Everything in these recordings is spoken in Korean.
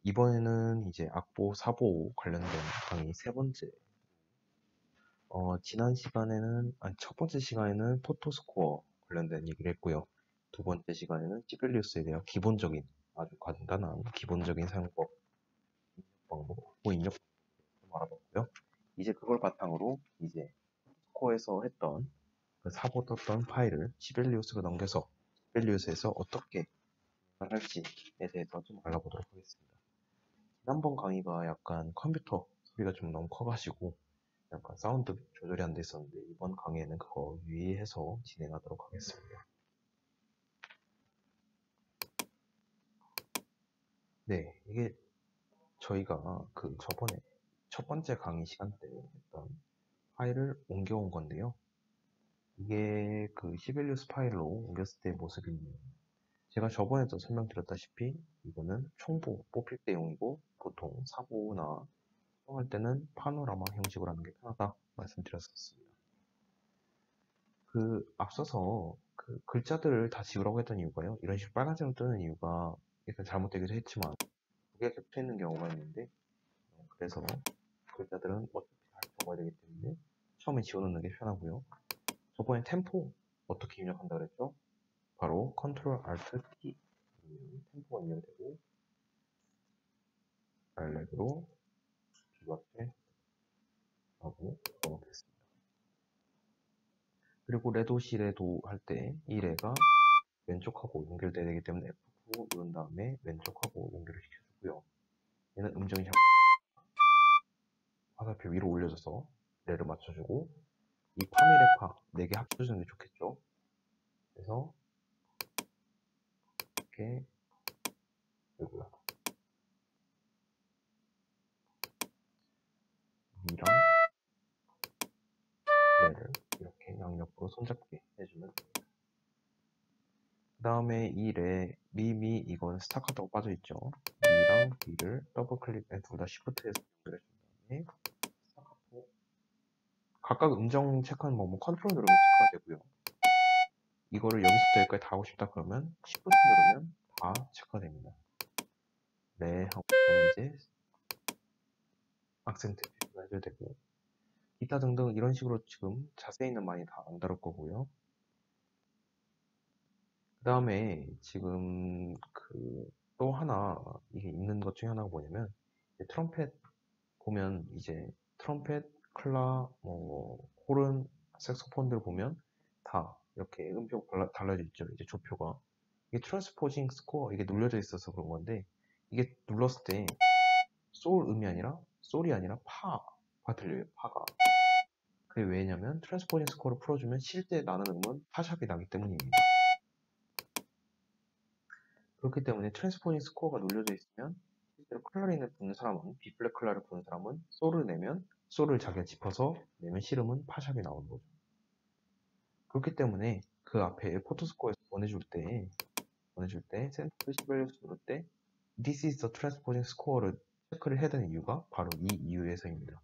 이번에는 이제 악보, 사보 관련된 강의 세 번째. 지난 시간에는, 아니, 첫 번째 시간에는 포토스코어 관련된 얘기를 했고요. 두 번째 시간에는 시벨리우스에 대한 기본적인, 아주 간단한 기본적인 사용법, 입력 방법, 악보 입력 방법 알아봤고요. 이제 그걸 바탕으로 이제 스코어에서 했던 그 사보 떴던 파일을 시벨리우스로 넘겨서 시벨리우스에서 어떻게 할지에 대해서 좀 알아보도록 하겠습니다. 지난번 강의가 약간 컴퓨터 소리가 좀 너무 커가지고 약간 사운드 조절이 안 됐었는데 이번 강의에는 그거 유의해서 진행하도록 하겠습니다. 네, 이게 저희가 그 저번에 첫 번째 강의 시간 때 했던 파일을 옮겨온 건데요. 이게 그 시벨리우스 파일로 옮겼을 때의 모습입니다. 제가 저번에도 설명드렸다시피 이거는 총보 뽑힐 때용이고 보통 사보나 할 때는 파노라마 형식으로 하는 게 편하다 말씀드렸었습니다. 그 앞서서 그 글자들을 다 지우라고 했던 이유가요. 이런 식으로 빨간색으로 뜨는 이유가 일단 잘못되기도 했지만 두 개가 겹쳐 있는 경우가 있는데 그래서 글자들은 어차피 다 적어야 되기 때문에 처음에 지워놓는 게 편하고요. 저번에 템포 어떻게 입력한다 그랬죠? 바로 Ctrl Alt T 템포가 입력이 되고 알렉으로 두 앞에 하고 적어놓겠습니다. 그리고 레도시 레도 할 때 이 레가 왼쪽하고 연결돼야 되기 때문에 F9 누른 다음에 왼쪽하고 연결을 시켜주고요. 얘는 음정이 화살표 위로 올려줘서 레를 맞춰주고 이 파미레파 4개 합쳐주는 게 좋겠죠. 그래서 이렇게 되고요. 미랑 레를 이렇게 양옆으로 손잡게 해주면 됩니다. 그 다음에 이 레, 미 이건 스타카토가 빠져있죠. 미랑 비를 더블 클릭, 둘 다 시프트해서 연결해준 다음에 스타카토 각각 음정 체크하는 방법 컨트롤 누르면 체크가 되고요. 이거를 여기서부터 여기까지 다 하고 싶다 그러면 시프트 누르면 다 체크가 됩니다. 네 하고 이제 악센트 표시가 해줘야 되고 기타 등등 이런 식으로 지금 자세히는 많이 다 안 다룰 거고요. 그 다음에 지금 그 또 하나 이게 있는 것 중에 하나가 뭐냐면 트럼펫 보면 이제 트럼펫, 클라, 뭐 호른, 색소폰들 보면 다 이렇게 음표 달라져 있죠. 이제 조표가 이게 트랜스포징 스코어 이게 눌려져 있어서 그런 건데 이게 눌렀을 때 소울 음이 아니라 솔이 아니라 파가 들려요. 파가. 그게 왜냐면 트랜스포징 스코어를 풀어주면 쉴 때 나는 음은 파샵이 나기 때문입니다. 그렇기 때문에 트랜스포징 스코어가 눌려져 있으면 실제로 클라린을 부는 사람은 B플랫 클라를 부는 사람은 솔을 내면 솔을 자기가 짚어서 내면 실음은 파샵이 나오는 거죠. 그렇기 때문에 그 앞에 포토스코어에서 보내줄 때 센터 시밸리우스 누를 때 This is the transposing score를 체크를 해야 되는 이유가 바로 이 이유에서입니다.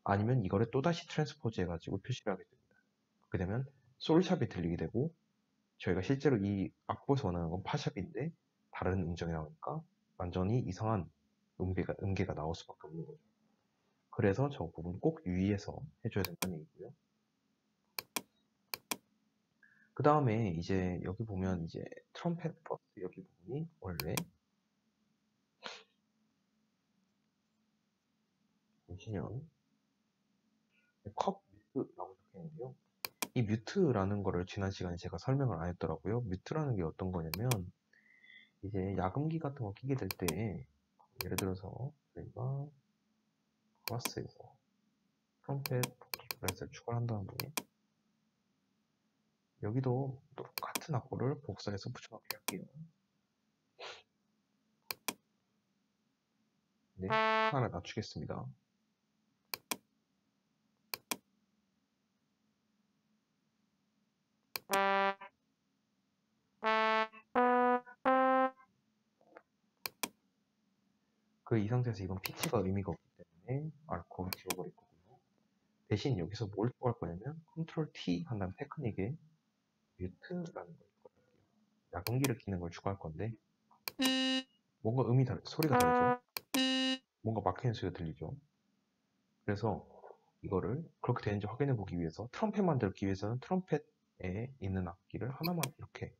아니면 이거를 또다시 트랜스포즈 해가지고 표시를 하게 됩니다. 그렇게 되면 솔샵이 들리게 되고 저희가 실제로 이 악보에서 원하는 건 파샵인데 다른 음정이 나오니까 완전히 이상한 음계가 나올 수밖에 없는 거죠. 그래서 저 부분 꼭 유의해서 해줘야 된다는 얘기고요. 그 다음에 이제 여기 보면 이제 트럼펫 버스 여기 부분이 원래 보시면 컵 뮤트라고 적혀 있는데요. 이 뮤트라는 거를 지난 시간에 제가 설명을 안 했더라고요. 뮤트라는 게 어떤 거냐면 이제 야금기 같은 거 끼게 될 때 예를 들어서 저희가 클래스에서 트럼펫 클래스를 추가한 다음에 여기도 똑같은 악보를 복사해서 붙여넣기 할게요. 네, 하나 낮추겠습니다. 그 이 상태에서 이건 피치가 의미가 없기 때문에 알코올을 지워버릴 거고요. 대신 여기서 뭘 추가할 거냐면 컨트롤 T 한 다음 테크닉에 뮤트라는 걸 추가할게요. 야금기를 끼는 걸 추가할 건데 뭔가 소리가 다르죠? 뭔가 막히는 소리가 들리죠. 그래서 이거를 그렇게 되는지 확인해 보기 위해서 트럼펫 만들기 위해서는 트럼펫에 있는 악기를 하나만 이렇게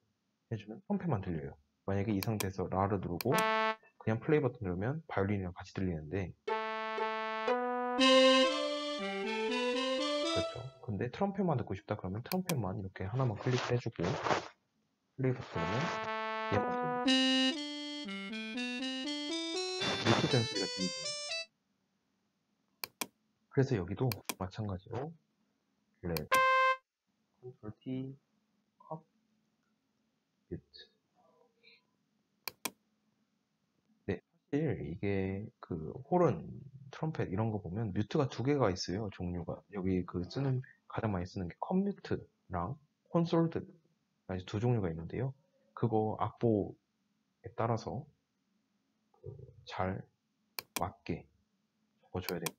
해주면 트럼펫만 들려요. 만약에 이 상태에서 라를 누르고 그냥 플레이 버튼 누르면 바이올린이랑 같이 들리는데, 그렇죠. 근데 트럼펫만 듣고 싶다 그러면 트럼펫만 이렇게 하나만 클릭해주고 플레이 버튼 누르면 얘만 들려요. 이렇게 되는 소리가 들리죠. 그래서 여기도 마찬가지로 레드, 컨트롤 T, 컵, 뮤트. 네, 사실 이게 그 호른, 트럼펫 이런 거 보면 뮤트가 두 개가 있어요. 종류가. 여기 그 쓰는 가장 많이 쓰는 게 컴뮤트랑 콘솔드 두 종류가 있는데요. 그거 악보에 따라서 잘 맞게 적어줘야 돼요.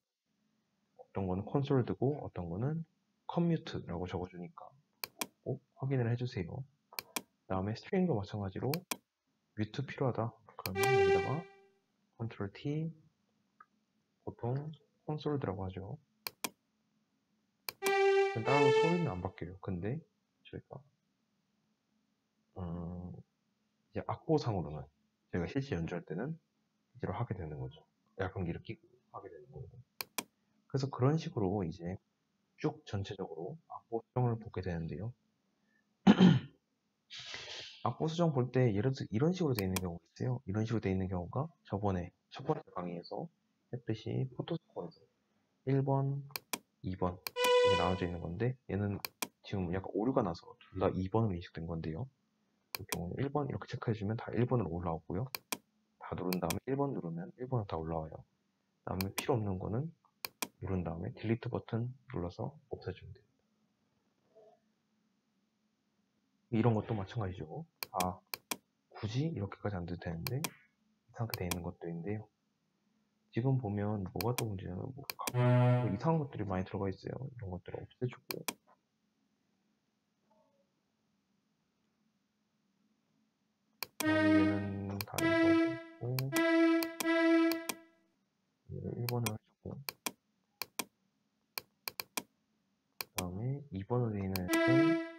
어떤 거는 콘솔드고 어떤 거는 컴뮤트라고 적어주니까 꼭 확인을 해주세요. 그 다음에 스트링도 마찬가지로 뮤트 필요하다. 그러면 여기다가 컨트롤 T, 보통 콘솔드라고 하죠. 따로 소리는 안 바뀌어요. 근데 저희가 이제 악보상으로는 저희가 실제 연주할 때는 이대로 하게 되는 거죠. 약간기를 끼고 하게 되는 거고. 그래서 그런 식으로 이제 쭉 전체적으로 악보 수정을 보게 되는데요. 악보 수정 볼 때 예를 들어 이런 식으로 되어 있는 경우가 있어요. 이런 식으로 되어 있는 경우가 저번에 첫 번째 강의에서 했듯이 포토스코어에서 1번, 2번 이렇게 나눠져 있는 건데, 얘는 지금 약간 오류가 나서 둘 다 2번으로 인식된 건데요. 그 경우는 1번 이렇게 체크해주면 다 1번으로 올라오고요. 다 누른 다음에 1번 누르면 1번으로 다 올라와요. 그 다음에 필요 없는 거는 누른 다음에 딜리트 버튼 눌러서 없애주면 돼요. 이런 것도 마찬가지죠. 굳이 이렇게까지 안 돼도 되는데 이상하게 되어 있는 것도 있는데요. 지금 보면 뭐가 또 문제냐면 뭐 이상한 것들이 많이 들어가 있어요. 이런 것들을 없애주고, 얘는 다 1번 했고, 얘를 1번을 해주고, 그 다음에 2번으로 되어 있는 애들은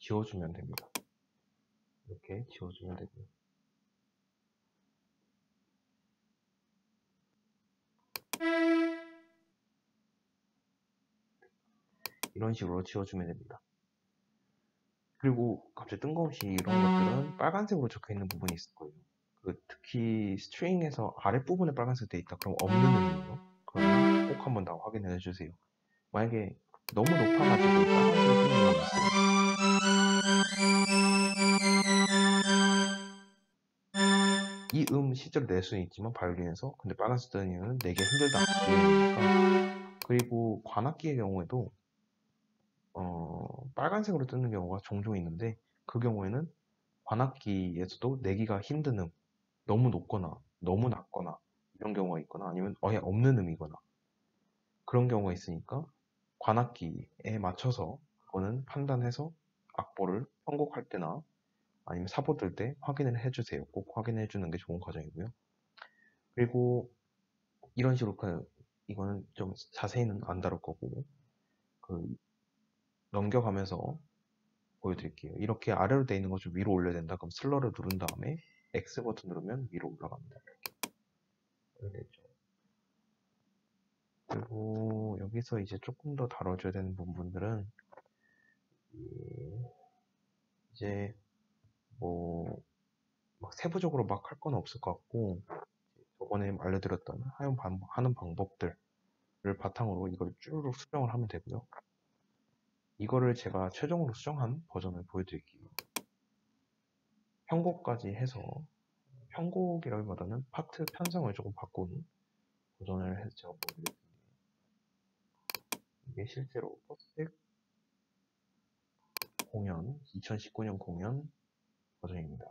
지워주면 됩니다. 이렇게 지워주면 되고요. 이런 식으로 지워주면 됩니다. 그리고 갑자기 뜬금없이 이런 것들은 빨간색으로 적혀 있는 부분이 있을 거예요. 특히 스트링에서 아랫부분에 빨간색 되어 있다. 그럼 없는 의미예요. 그러면 꼭 한번 다 확인해 주세요. 만약에 너무 높아가지고 빨간색이 뜨는 경우가 있어요. 이 실제로 낼 수는 있지만 바이올린에서, 근데 빨간색 뜨는 이유는 내기 힘들다 이 의미니까. 그리고 관악기의 경우에도 빨간색으로 뜨는 경우가 종종 있는데, 그 경우에는 관악기에서도 내기가 힘든 너무 높거나 너무 낮거나 이런 경우가 있거나 아니면 아예 없는 음이거나 그런 경우가 있으니까 관악기에 맞춰서 그거는 판단해서 악보를 편곡할 때나 아니면 사보 들 때 확인을 해주세요. 꼭 확인해 주는 게 좋은 과정이고요. 그리고 이런 식으로 이거는 좀 자세히는 안 다룰 거고 그 넘겨가면서 보여드릴게요. 이렇게 아래로 되어 있는 거 좀 위로 올려야 된다. 그럼 슬러를 누른 다음에 X 버튼 누르면 위로 올라갑니다. 이렇게 되죠. 그리고 여기서 이제 조금 더 다뤄줘야 되는 부분들은 이제 뭐 막 세부적으로 막 할 건 없을 것 같고, 저번에 알려드렸던 하는 방법들을 바탕으로 이걸 쭈르륵 수정을 하면 되고요. 이거를 제가 최종으로 수정한 버전을 보여드릴게요. 편곡까지 해서, 편곡이라기보다는 파트 편성을 조금 바꾼 버전을 해서 제가 보여드릴게요. 이게 실제로 퍼스펙 공연, 2019년 공연 버전입니다.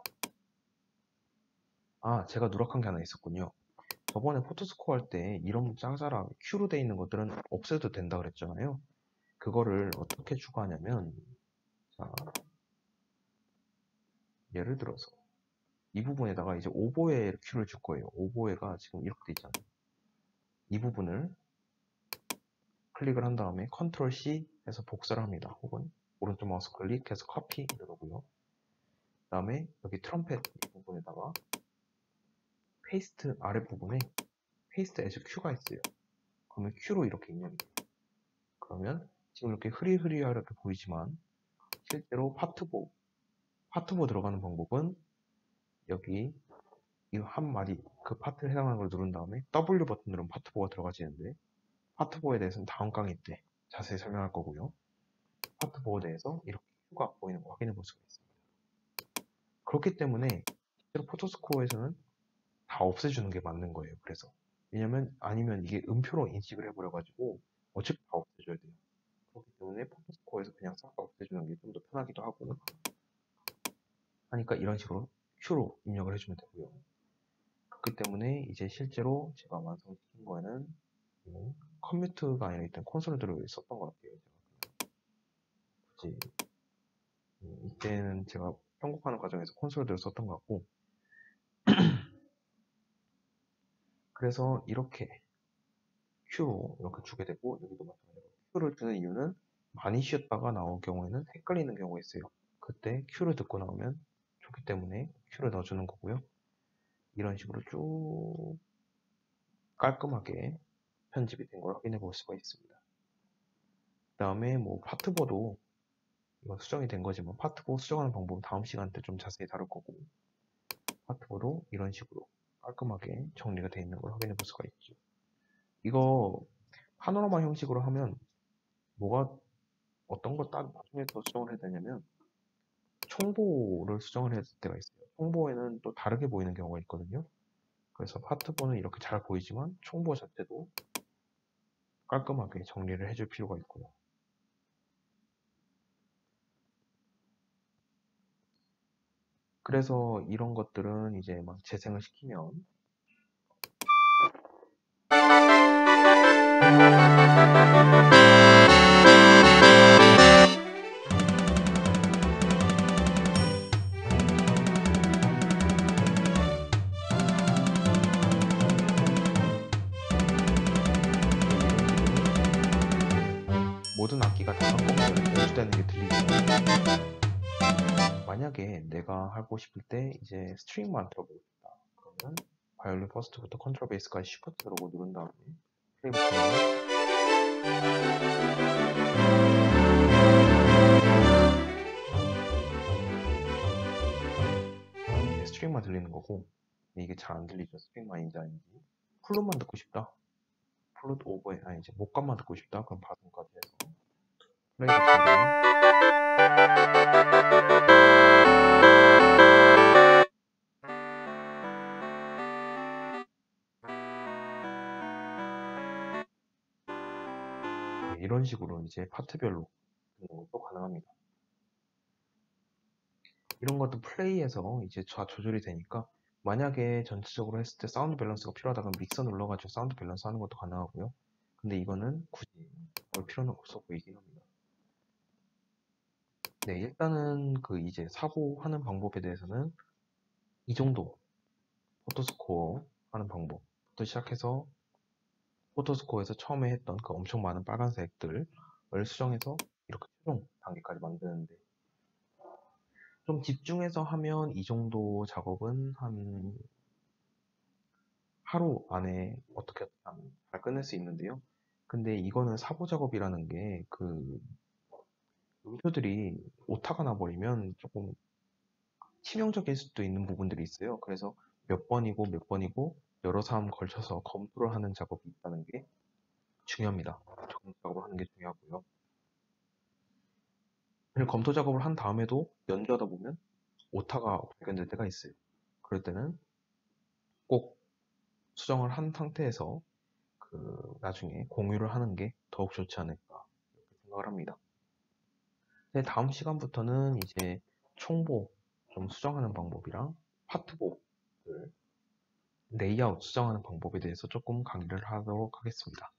제가 누락한 게 하나 있었군요. 저번에 포토스코어 할 때 이런 짜자라 Q로 돼 있는 것들은 없애도 된다 그랬잖아요. 그거를 어떻게 추가하냐면, 자, 예를 들어서 이 부분에다가 이제 오보에 큐를 줄 거예요. 오보에가 지금 이렇게 돼 있잖아요. 이 부분을 클릭을 한 다음에 컨트롤 C 해서 복사를 합니다. 혹은 오른쪽 마우스 클릭해서 커피 누르고요. 그 다음에 여기 트럼펫 이 부분에다가 페이스트 아랫부분에 페이스트 as Q가 있어요. 그러면 Q로 이렇게 입력이 돼요. 그러면 지금 이렇게 흐리흐리하게 보이지만 실제로 파트보 들어가는 방법은 여기 이 한 마디 그 파트에 해당하는 걸 누른 다음에 W 버튼 누르면 파트보가 들어가지는데 파트보에 대해서는 다음 강의 때 자세히 설명할 거고요. 파트보에 대해서 이렇게 Q가 보이는 거 확인해 볼 수가 있습니다. 그렇기 때문에 실제로 포토스코어에서는 다 없애주는 게 맞는 거예요. 그래서 왜냐면 아니면 이게 음표로 인식을 해버려가지고 어차피 다 없애줘야 돼요. 그렇기 때문에 포토스코어에서 그냥 싹 다 없애주는 게 좀 더 편하기도 하고 하니까 이런 식으로 Q로 입력을 해주면 되고요. 그렇기 때문에 이제 실제로 제가 완성시킨 거에는 컴퓨터가 아니라 일단 콘솔들을 썼던 것 같아요. 굳이 이때는 제가 편곡하는 과정에서 콘솔들을 썼던 것 같고 그래서 이렇게 Q로 이렇게 주게 되고 여기도 마찬가지로 Q를 주는 이유는 많이 쉬었다가 나올 경우에는 헷갈리는 경우가 있어요. 그때 Q를 듣고 나오면 좋기 때문에 Q를 넣어주는 거고요. 이런 식으로 쭉 깔끔하게 편집이 된 걸 확인해 볼 수가 있습니다. 그 다음에 뭐 파트보도 이건 수정이 된 거지만 파트보 수정하는 방법은 다음 시간 때 좀 자세히 다룰 거고 파트보도 이런 식으로 깔끔하게 정리가 되어 있는 걸 확인해 볼 수가 있죠. 이거 파노라마 형식으로 하면 뭐가 어떤 걸 나중에 더 수정을 해야 되냐면 총보를 수정을 해야 될 때가 있어요. 총보에는 또 다르게 보이는 경우가 있거든요. 그래서 파트보는 이렇게 잘 보이지만 총보 자체도 깔끔하게 정리를 해줄 필요가 있고요. 그래서 이런 것들은 이제 막 재생을 시키면 모든 악기가 다 한꺼번에 연주되는 게 들리죠. 만약에 내가 하고 싶을 때 이제 스트링만 들어보고 싶다. 그러면 바이올린 퍼스트부터 컨트롤 베이스까지 쉬프트 누르고 누른 다음에 플레이 버튼을 스트링만 들리는 거고 이게 잘 안 들리죠. 스트링만인지 아닌지. 플룻만 듣고 싶다. 플룻 오버에 아니 이제 목감만 듣고 싶다. 그럼 바순까지 해서 플레이 버튼 누르면 이런 식으로 이제 파트별로 듣는 것도 가능합니다. 이런 것도 플레이에서 이제 조절이 되니까 만약에 전체적으로 했을 때 사운드 밸런스가 필요하다 그러면 믹서 눌러가지고 사운드 밸런스 하는 것도 가능하고요. 근데 이거는 굳이 볼 필요는 없어 보이긴 합니다. 네, 일단은 그 이제 사고하는 방법에 대해서는 이 정도 포토스코어 하는 방법부터 시작해서 포토스코어에서 처음에 했던 그 엄청 많은 빨간색들을 수정해서 이렇게 최종 단계까지 만드는데 좀 집중해서 하면 이 정도 작업은 한 하루 안에 어떻게 잘 끝낼 수 있는데요. 근데 이거는 사보 작업이라는 게 그 음표들이 오타가 나버리면 조금 치명적일 수도 있는 부분들이 있어요. 그래서 몇 번이고 몇 번이고 여러 사람 걸쳐서 검토를 하는 작업이 있다는 게 중요합니다. 검토 작업을 하는 게 중요하고요. 그리고 검토 작업을 한 다음에도 연주하다 보면 오타가 발견될 때가 있어요. 그럴 때는 꼭 수정을 한 상태에서 그 나중에 공유를 하는 게 더욱 좋지 않을까 이렇게 생각을 합니다. 네, 다음 시간부터는 이제 총보 좀 수정하는 방법이랑 파트보를 레이아웃 수정하는 방법에 대해서 조금 강의를 하도록 하겠습니다.